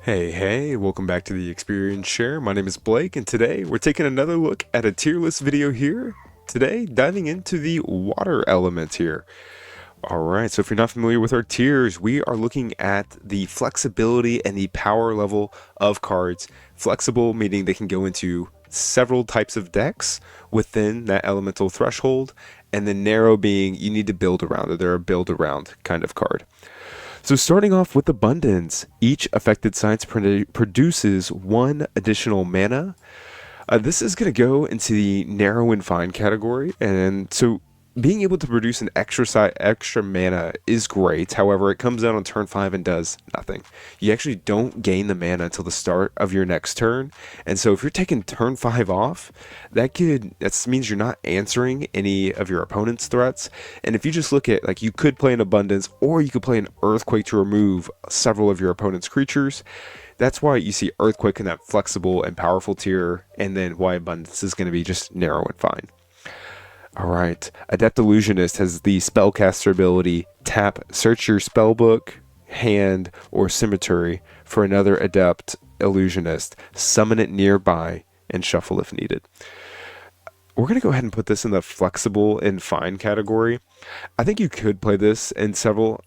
Hey, welcome back to the Experience Share. My name is Blake, and today we're taking another look at a tier list video here. Today, diving into the water element here. Alright, so if you're not familiar with our tiers, we are looking at the flexibility and the power level of cards. Flexible meaning they can go into several types of decks within that elemental threshold, and then narrow being you need to build around it. They're a build around kind of card. So starting off with abundance, each affected science produces one additional mana. This is going to go into the narrow and fine category, and so being able to produce an extra mana is great. However, it comes out on turn 5 and does nothing. You actually don't gain the mana until the start of your next turn, and so if you're taking turn 5 off, that means you're not answering any of your opponent's threats. And if you just look at, like, you could play an abundance, or you could play an earthquake to remove several of your opponent's creatures. That's why you see earthquake in that flexible and powerful tier, and then why abundance is going to be just narrow and fine. Alright, Adept Illusionist has the spellcaster ability, tap, search your spellbook, hand, or cemetery for another Adept Illusionist, summon it nearby, and shuffle if needed. We're going to go ahead and put this in the flexible and fine category. I think you could play this in several.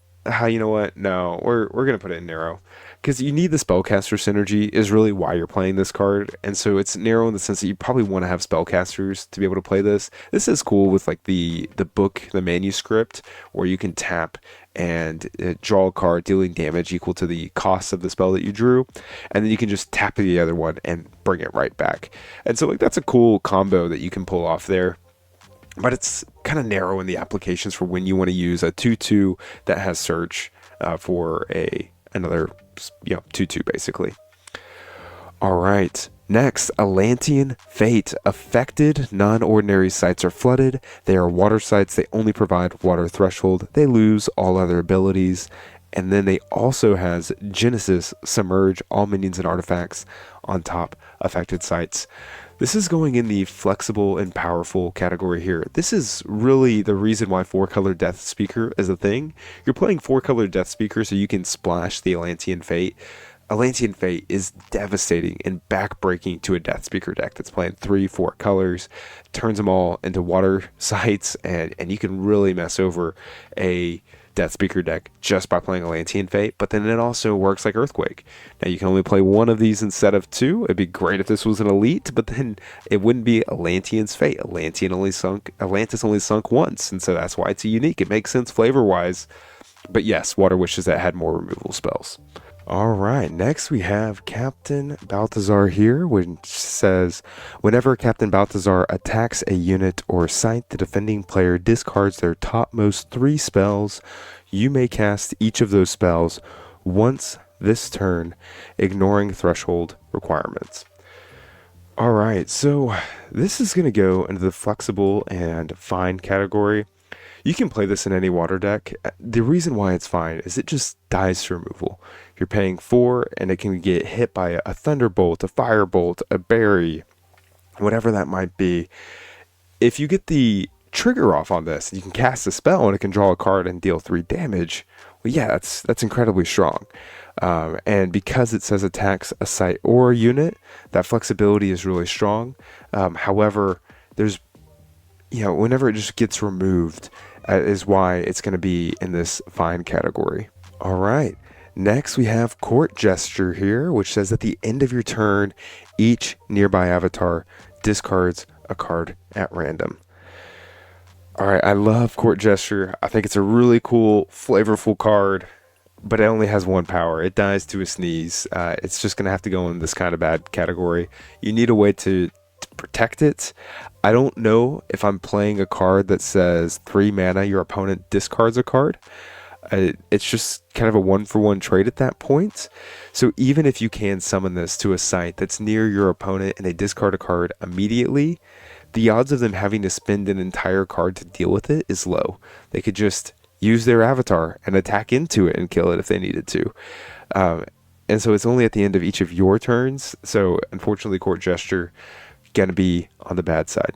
You know what? No, we're going to put it in narrow. Because you need the spellcaster synergy is really why you're playing this card. And so it's narrow in the sense that you probably want to have spellcasters to be able to play this. This is cool with like the book, the manuscript, where you can tap and draw a card dealing damage equal to the cost of the spell that you drew. And then you can just tap the other one and bring it right back. And so like that's a cool combo that you can pull off there. But it's kind of narrow in the applications for when you want to use a 2/2 that has search for another 2/2 basically. All right. Next, Atlantean Fate. Affected non-ordinary sites are flooded. They are water sites. They only provide water threshold. They lose all other abilities. And then they also has Genesis, submerge all minions and artifacts on top affected sites. This is going in the flexible and powerful category here. This is really the reason why 4-color Death Speaker is a thing. You're playing 4-color Death Speaker so you can splash the Atlantean Fate. Atlantean Fate is devastating and backbreaking to a Death Speaker deck that's playing 3-4 colors, turns them all into water sites, and you can really mess over a Death Speaker deck just by playing Atlantean Fate. But then it also works like Earthquake. Now you can only play one of these instead of two. It'd be great if this was an elite, but then it wouldn't be Atlantean's Fate. Atlantis only sunk once, and so that's why it's a unique. It makes sense flavor wise. But yes, water wishes that had more removal spells. Alright, next we have Captain Balthazar here, which says, whenever Captain Balthazar attacks a unit or site, the defending player discards their topmost 3 spells. You may cast each of those spells once this turn, ignoring threshold requirements. Alright, so this is going to go into the flexible and fine category. You can play this in any water deck. The reason why it's fine is it just dies to removal. You're paying 4 and it can get hit by a thunderbolt, a firebolt, a berry, whatever that might be. If you get the trigger off on this, you can cast a spell and it can draw a card and deal 3 damage. Well, yeah, that's incredibly strong. And because it says attacks a site or a unit, that flexibility is really strong. However, there's whenever it just gets removed is why it's going to be in this fine category. All right. Next, we have Court Gesture here, which says at the end of your turn, each nearby avatar discards a card at random. All right. I love Court Gesture. I think it's a really cool, flavorful card, but it only has 1 power. It dies to a sneeze. It's just going to have to go in this kind of bad category. You need a way to protect it. I don't know if I'm playing a card that says 3 mana, your opponent discards a card. It's just kind of a 1-for-1 trade at that point. So even if you can summon this to a site that's near your opponent and they discard a card immediately, the odds of them having to spend an entire card to deal with it is low. They could just use their avatar and attack into it and kill it if they needed to. And so it's only at the end of each of your turns. So unfortunately, Court Gesture gonna be on the bad side.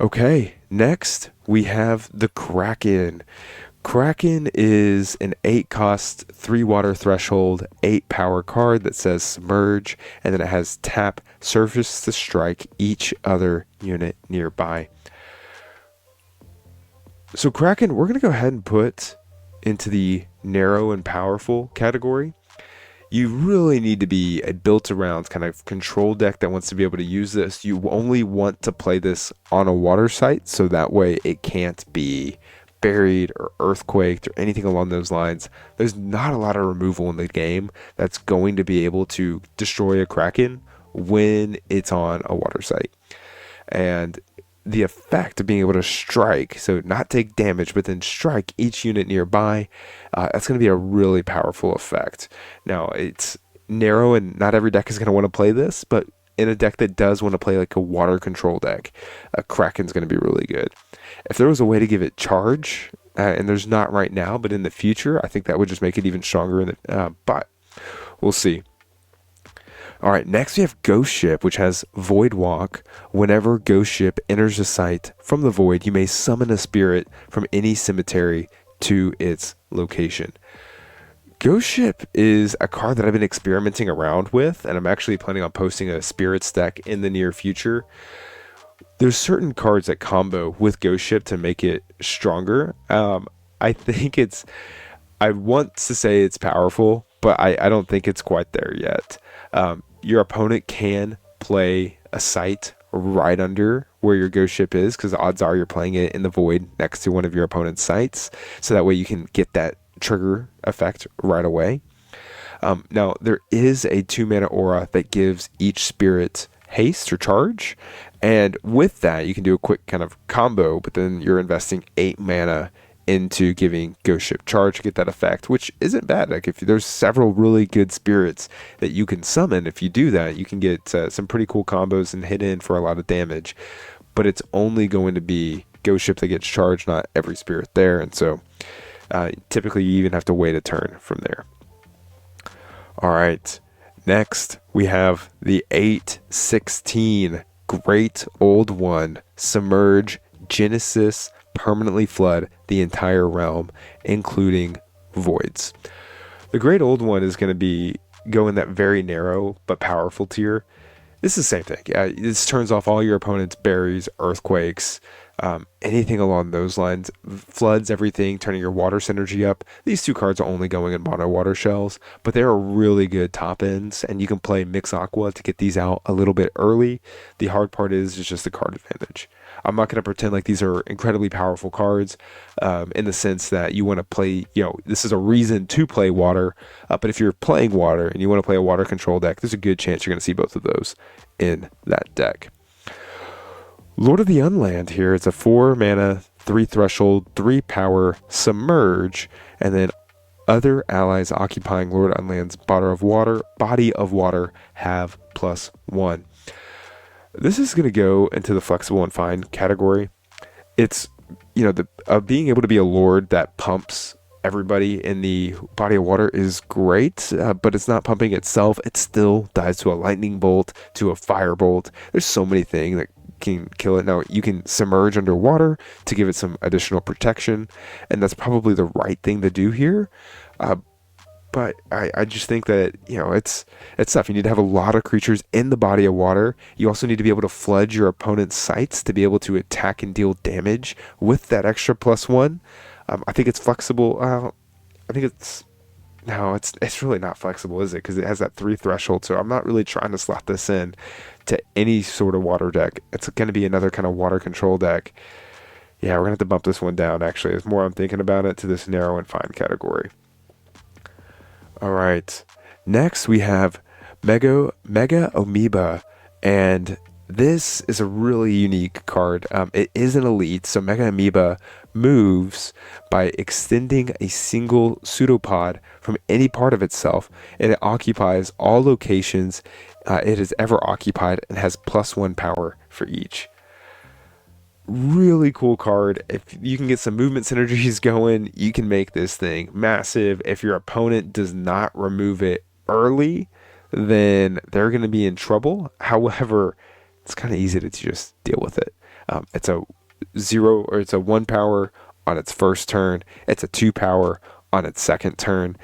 Okay, next we have the Kraken. Kraken is an 8 cost, 3 water threshold, 8 power card that says Submerge, and then it has tap surface to strike each other unit nearby. So Kraken, we're going to go ahead and put into the narrow and powerful category. You really need to be a built around kind of control deck that wants to be able to use this. You only want to play this on a water site, so that way it can't be buried or earthquaked or anything along those lines. There's not a lot of removal in the game that's going to be able to destroy a Kraken when it's on a water site. And the effect of being able to strike, so not take damage, but then strike each unit nearby, that's going to be a really powerful effect. Now, it's narrow and not every deck is going to want to play this, but in a deck that does want to play like a water control deck, a Kraken's going to be really good. If there was a way to give it charge, and there's not right now, but in the future, I think that would just make it even stronger. But we'll see. All right, next we have Ghost Ship, which has Void Walk. Whenever Ghost Ship enters a site from the void, you may summon a spirit from any cemetery to its location. Ghost Ship is a card that I've been experimenting around with, and I'm actually planning on posting a spirits deck in the near future. There's certain cards that combo with Ghost Ship to make it stronger. I think I want to say it's powerful, but I don't think it's quite there yet. Your opponent can play a site right under where your Ghost Ship is, because the odds are you're playing it in the void next to one of your opponent's sites, so that way you can get that trigger effect right away. Now, there is a 2 mana aura that gives each spirit haste or charge, and with that you can do a quick kind of combo, but then you're investing 8 mana into giving Ghost Ship charge to get that effect, which isn't bad. Like, if there's several really good spirits that you can summon, if you do that, you can get some pretty cool combos and hit in for a lot of damage. But it's only going to be Ghost Ship that gets charged, not every spirit there, and so typically you even have to wait a turn from there. All right, next we have the 8/16 Great Old One, Submerge, Genesis, permanently flood the entire realm, including voids. The Great Old One is going to go in that very narrow but powerful tier. This is the same thing. This turns off all your opponent's berries, earthquakes, anything along those lines. Floods everything, turning your water synergy up. These 2 cards are only going in mono water shells, but they are really good top ends, and you can play Mix Aqua to get these out a little bit early. The hard part is just the card advantage. I'm not going to pretend like these are incredibly powerful cards, in the sense that you want to play, this is a reason to play water. But if you're playing water and you want to play a water control deck, there's a good chance you're going to see both of those in that deck. Lord of the Unland here, it's a 4 mana, 3 threshold, 3 power, Submerge, and then other allies occupying Lord of Unland's body of water have +1. This is going to go into the flexible and fine category. It's, being able to be a lord that pumps everybody in the body of water is great, but it's not pumping itself. It still dies to a lightning bolt, to a fire bolt. There's so many things that can kill it. Now, you can submerge underwater to give it some additional protection, and that's probably the right thing to do here. But I just think that, it's tough. You need to have a lot of creatures in the body of water. You also need to be able to flood your opponent's sites to be able to attack and deal damage with that extra +1. I think it's flexible. I think it's really not flexible, is it? Because it has that 3 threshold, so I'm not really trying to slot this in to any sort of water deck. It's going to be another kind of water control deck. Yeah, we're going to have to bump this one down, actually. As more I'm thinking about it, to this narrow and fine category. All right, next we have Mega Amoeba, and this is a really unique card. It is an elite, so Mega Amoeba moves by extending a single pseudopod from any part of itself, and it occupies all locations it has ever occupied and has +1 power for each. Really cool card. If you can get some movement synergies going, you can make this thing massive. If your opponent does not remove it early, then they're going to be in trouble. However, it's kind of easy to just deal with it. It's a 1 power on its first turn. It's a 2 power on its second turn.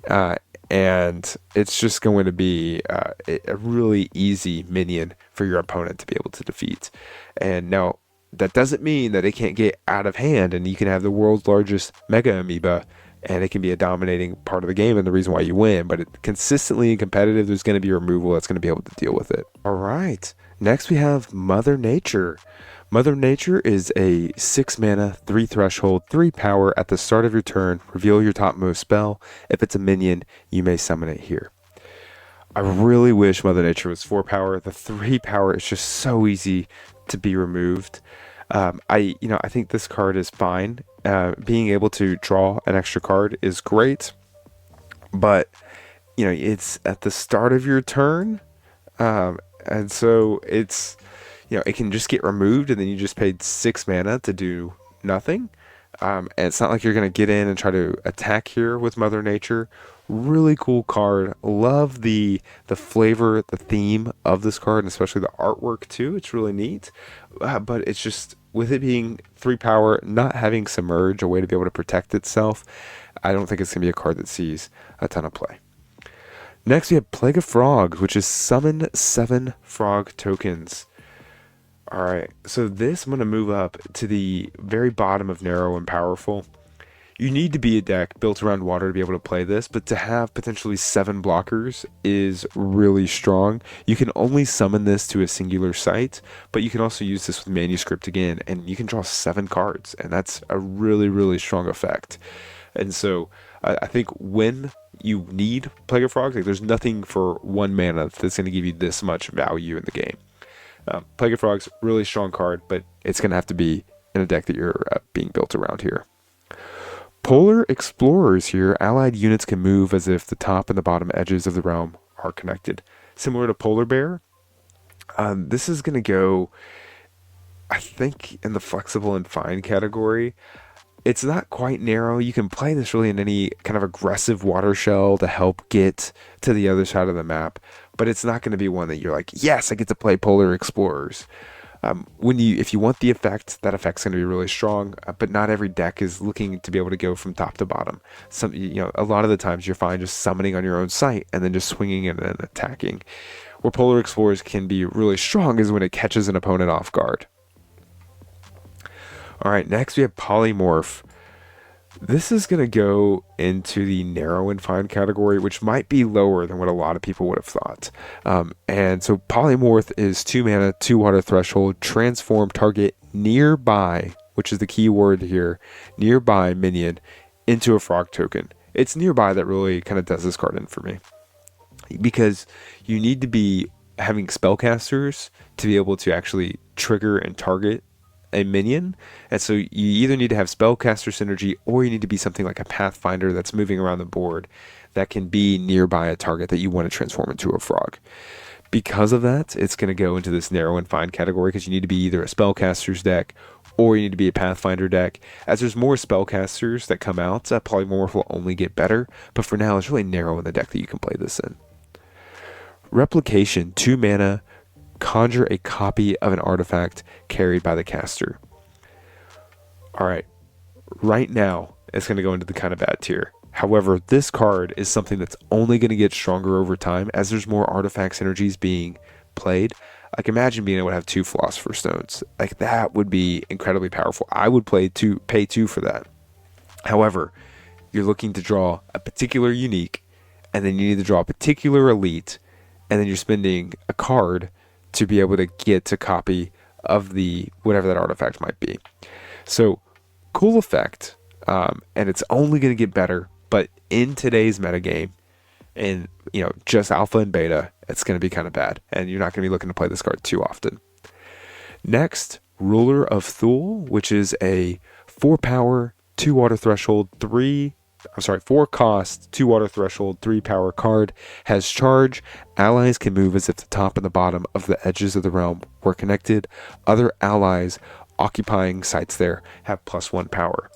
Uh, and it's just going to be a really easy minion for your opponent to be able to defeat. And now, that doesn't mean that it can't get out of hand and you can have the world's largest Mega Amoeba and it can be a dominating part of the game and the reason why you win. But consistently and competitive, there's going to be a removal that's going to be able to deal with it. All right. Next, we have Mother Nature. Mother Nature is a 6 mana, 3 threshold, 3 power. At the start of your turn, reveal your topmost spell. If it's a minion, you may summon it here. I really wish Mother Nature was 4 power. The 3 power is just so easy to be removed. I think this card is fine. Being able to draw an extra card is great, but it's at the start of your turn, and so it's it can just get removed, and then you just paid 6 mana to do nothing. And it's not like you're going to get in and try to attack here with Mother Nature. Really cool card. Love the flavor, the theme of this card, and especially the artwork too. It's really neat. But it's just, with it being 3 power, not having Submerge, a way to be able to protect itself, I don't think it's going to be a card that sees a ton of play. Next, we have Plague of Frogs, which is summon 7 frog tokens. Alright, so this I'm going to move up to the very bottom of Narrow and Powerful. You need to be a deck built around water to be able to play this, but to have potentially 7 blockers is really strong. You can only summon this to a singular site, but you can also use this with Manuscript again, and you can draw 7 cards, and that's a really, really strong effect. And so I think when you need Plague of Frogs, like, there's nothing for 1 mana that's going to give you this much value in the game. Plague of Frogs, really strong card, but it's going to have to be in a deck that you're being built around here. Polar Explorers here. Allied units can move as if the top and the bottom edges of the realm are connected. Similar to Polar Bear. This is going to go, I think, in the flexible and fine category. It's not quite narrow. You can play this really in any kind of aggressive water shell to help get to the other side of the map, but it's not going to be one that you're like, yes, I get to play Polar Explorers. If you want the effect, that effect's going to be really strong, but not every deck is looking to be able to go from top to bottom. A lot of the times you're fine just summoning on your own site and then just swinging and then attacking. Where Polar Explorers can be really strong is when it catches an opponent off guard. Alright, next we have Polymorph. This is going to go into the narrow and fine category, which might be lower than what a lot of people would have thought. And so Polymorph is 2 mana, 2 water threshold, transform target nearby, which is the key word here, nearby minion into a frog token. It's nearby that really kind of does this card in for me, because you need to be having spellcasters to be able to actually trigger and target a minion, and so you either need to have spellcaster synergy or you need to be something like a pathfinder that's moving around the board that can be nearby a target that you want to transform into a frog. Because of that, it's going to go into this narrow and fine category, because you need to be either a spellcaster's deck or you need to be a pathfinder deck. As there's more spellcasters that come out, Polymorph will only get better, but for now it's really narrow in the deck that you can play this in. Replication, 2 mana, conjure a copy of an artifact carried by the caster. Alright, right now it's going to go into the kind of bad tier. However, this card is something that's only going to get stronger over time as there's more artifact synergies being played. Like, imagine being able to have 2 Philosopher's Stones. Like, that would be incredibly powerful. I would pay 2 for that. However, you're looking to draw a particular unique, and then you need to draw a particular elite, and then you're spending a card to be able to get a copy of the whatever that artifact might be. So, cool effect, and it's only going to get better, but in today's metagame, and just alpha and beta, it's going to be kind of bad, and you're not going to be looking to play this card too often. Next, Ruler of Thule, which is a 4 power, 2 water threshold, 4 cost, 2 water threshold, 3 power card, has charge. Allies can move as if the top and the bottom of the edges of the realm were connected. Other allies occupying sites there have +1 power.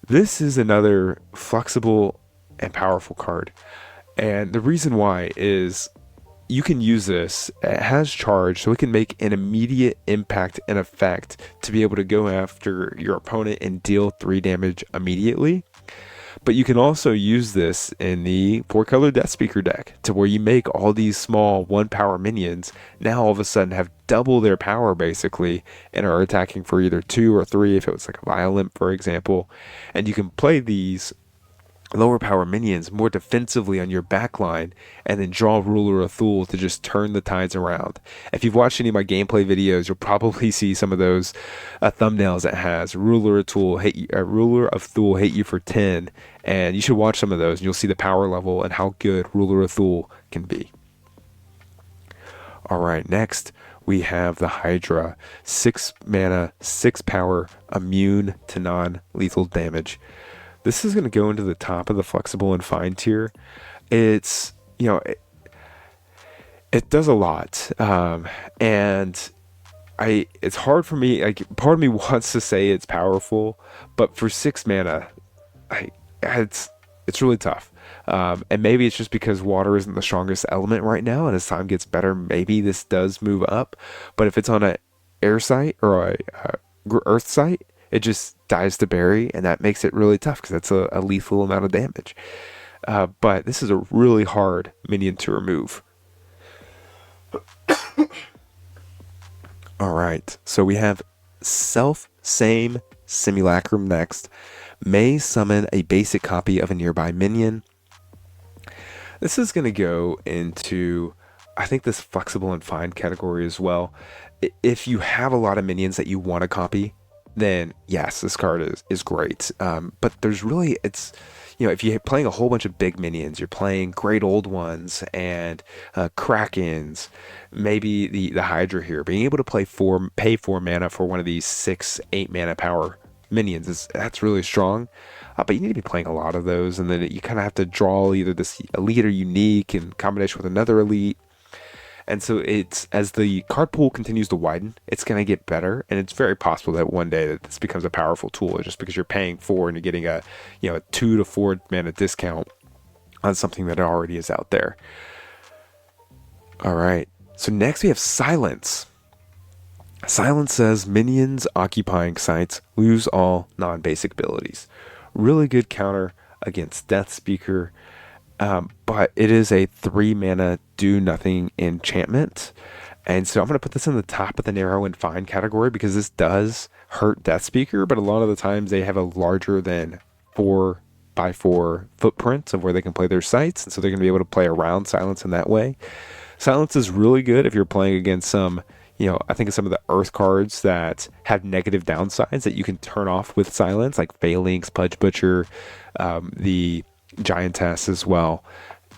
This is another flexible and powerful card. And the reason why is you can use this. It has charge, so it can make an immediate impact and effect to be able to go after your opponent and deal 3 damage immediately. But you can also use this in the 4-color Death Speaker deck to where you make all these small 1-power minions now all of a sudden have double their power basically and are attacking for either 2 or 3 if it was like a Violent, for example. And you can play these lower power minions more defensively on your back line and then draw Ruler of Thule to just turn the tides around. If you've watched any of my gameplay videos, you'll probably see some of those thumbnails that has Ruler of Thule hit you for 10, and you should watch some of those and you'll see the power level and how good Ruler of Thule can be. Alright, next we have the Hydra. 6 mana, 6 power, immune to non-lethal damage. This is going to go into the top of the flexible and fine tier. It's, it does a lot. And it's hard for me, like, part of me wants to say it's powerful, but for 6 mana, it's really tough. And maybe it's just because water isn't the strongest element right now, and as time gets better, maybe this does move up. But if it's on a air site or a earth site, it just dies to bury, and that makes it really tough because that's a lethal amount of damage. But this is a really hard minion to remove. Alright, so we have Same Simulacrum next. May summon a basic copy of a nearby minion. This is going to go into, I think, this flexible and fine category as well. If you have a lot of minions that you want to copy, then yes, this card is great. But there's really, if you're playing a whole bunch of big minions, you're playing great old ones and Krakens, maybe the Hydra here, being able to pay 4 mana for one of these 6-8 mana power minions, that's really strong. But you need to be playing a lot of those, and then you kind of have to draw either this elite or unique in combination with another elite. And so it's, as the card pool continues to widen, it's going to get better, and it's very possible that one day that this becomes a powerful tool just because you're paying 4 and you're getting a 2 to 4 mana discount on something that already is out there. All right. So next we have Silence. Silence says minions occupying sites lose all non-basic abilities. Really good counter against Death Speaker. But it is a 3 mana do nothing enchantment, and so I'm going to put this in the top of the narrow and fine category because this does hurt Death Speaker, but a lot of the times they have a larger than 4x4 footprint of where they can play their sites, and so they're going to be able to play around Silence in that way. Silence is really good if you're playing against some, I think of some of the Earth cards that have negative downsides that you can turn off with Silence, like Phalanx, Pudge Butcher, the Giantess as well.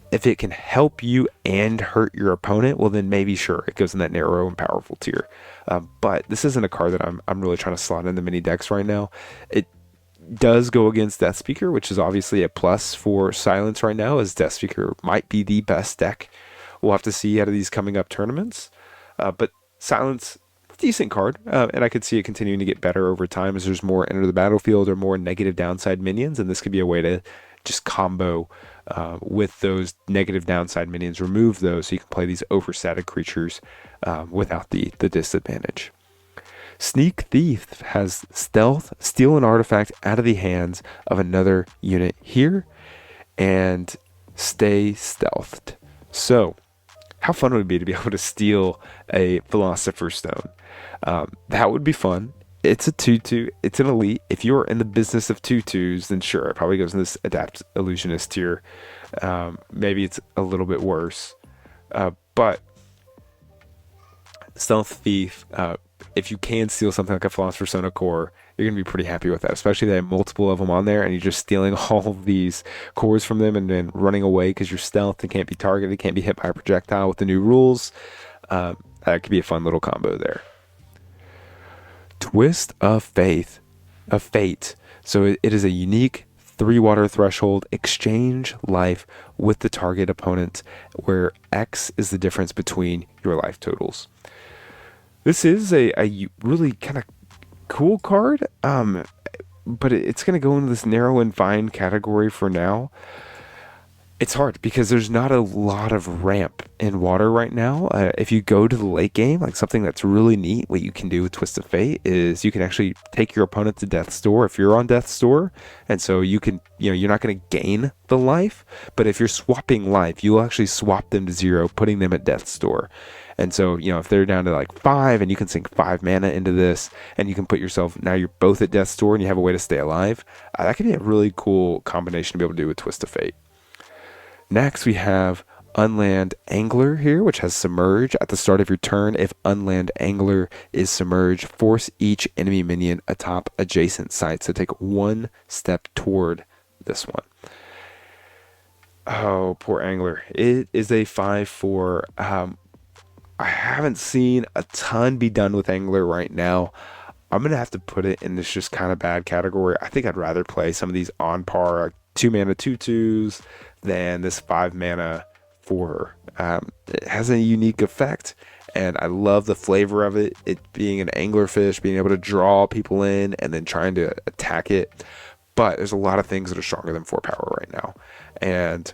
If it can help you and hurt your opponent, well then maybe sure, it goes in that narrow and powerful tier. But this isn't a card that I'm really trying to slot in the mini decks right now. It does go against Death Speaker, which is obviously a plus for Silence right now, as Death Speaker might be the best deck. We'll have to see out of these coming up tournaments. But Silence, decent card, and I could see it continuing to get better over time as there's more enter the battlefield or more negative downside minions, and this could be a way to just combo with those negative downside minions, remove those so you can play these overstated creatures without the disadvantage. Sneak Thief has stealth, steal an artifact out of the hands of another unit here, and stay stealthed. So, how fun would it be to be able to steal a Philosopher's Stone? That would be fun. It's a 2/2. It's an elite. If you're in the business of 2/2s, then sure, it probably goes in this Adapt Illusionist tier. Maybe it's a little bit worse. But Stealth Thief, if you can steal something like a Philosopher's Stone core, you're going to be pretty happy with that, especially if they have multiple of them on there and you're just stealing all of these cores from them and then running away because you're stealth and can't be targeted, can't be hit by a projectile with the new rules. That could be a fun little combo there. Twist of Fate. So it is a unique 3-water threshold. Exchange life with the target opponent, where X is the difference between your life totals. This is a really kind of cool card, but it's going to go into this narrow and fine category for now. It's hard because there's not a lot of ramp in water right now. If you go to the late game, like something that's really neat, what you can do with Twist of Fate is you can actually take your opponent to Death's Door if you're on Death's Door. And so you can, you're not going to gain the life, but if you're swapping life, you'll actually swap them to 0, putting them at Death's Door. And so, if they're down to like 5 and you can sink 5 mana into this and you can put yourself, now you're both at Death's Door and you have a way to stay alive, that could be a really cool combination to be able to do with Twist of Fate. Next, we have Unland Angler here, which has Submerge. At the start of your turn, if Unland Angler is submerged, force each enemy minion atop adjacent site. So take 1 step toward this one. Oh, poor Angler. It is a 5/4. I haven't seen a ton be done with Angler right now. I'm going to have to put it in this just kind of bad category. I think I'd rather play some of these on par 2 mana 2/2s than this 5 mana 4. It has a unique effect, and I love the flavor of it. It being an anglerfish, being able to draw people in and then trying to attack it. But there's a lot of things that are stronger than 4 power right now. And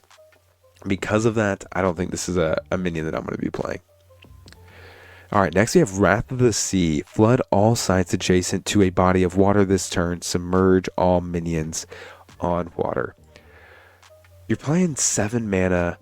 because of that, I don't think this is a minion that I'm going to be playing. Alright, next we have Wrath of the Sea. Flood all sites adjacent to a body of water this turn. Submerge all minions on water. You're playing 7 mana,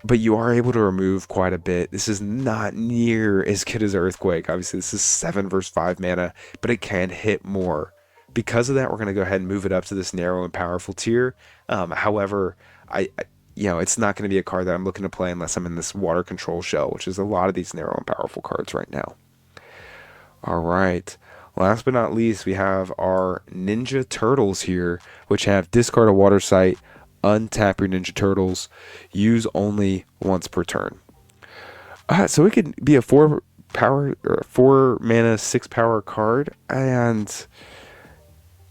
but you are able to remove quite a bit. This is not near as good as Earthquake. Obviously, this is 7 versus 5 mana, but it can hit more. Because of that, we're going to go ahead and move it up to this narrow and powerful tier. However, it's not going to be a card that I'm looking to play unless I'm in this water control shell, which is a lot of these narrow and powerful cards right now. All right. Last but not least, we have our Ninja Turtles here, which have discard a water site, untap your Ninja Turtles, use only once per turn. So it could be a 4 power or 4 mana 6 power card, and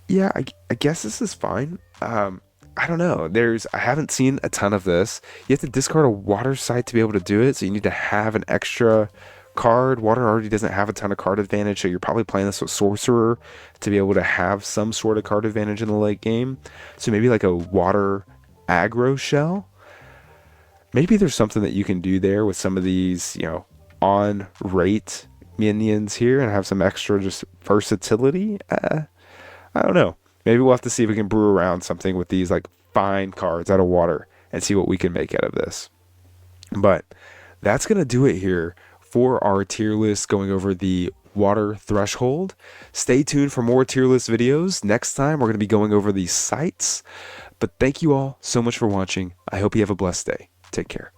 yeah, I guess this is fine. I don't know. I haven't seen a ton of this. You have to discard a water site to be able to do it, so you need to have an extra card. Water already doesn't have a ton of card advantage, so you're probably playing this with Sorcerer to be able to have some sort of card advantage in the late game. So maybe like a water aggro shell. Maybe there's something that you can do there with some of these, on rate minions here and have some extra just versatility. I don't know. Maybe we'll have to see if we can brew around something with these like fine cards out of water and see what we can make out of this. But that's going to do it here for our tier list going over the water threshold. Stay tuned for more tier list videos. Next time we're going to be going over these sites. But thank you all so much for watching. I hope you have a blessed day. Take care.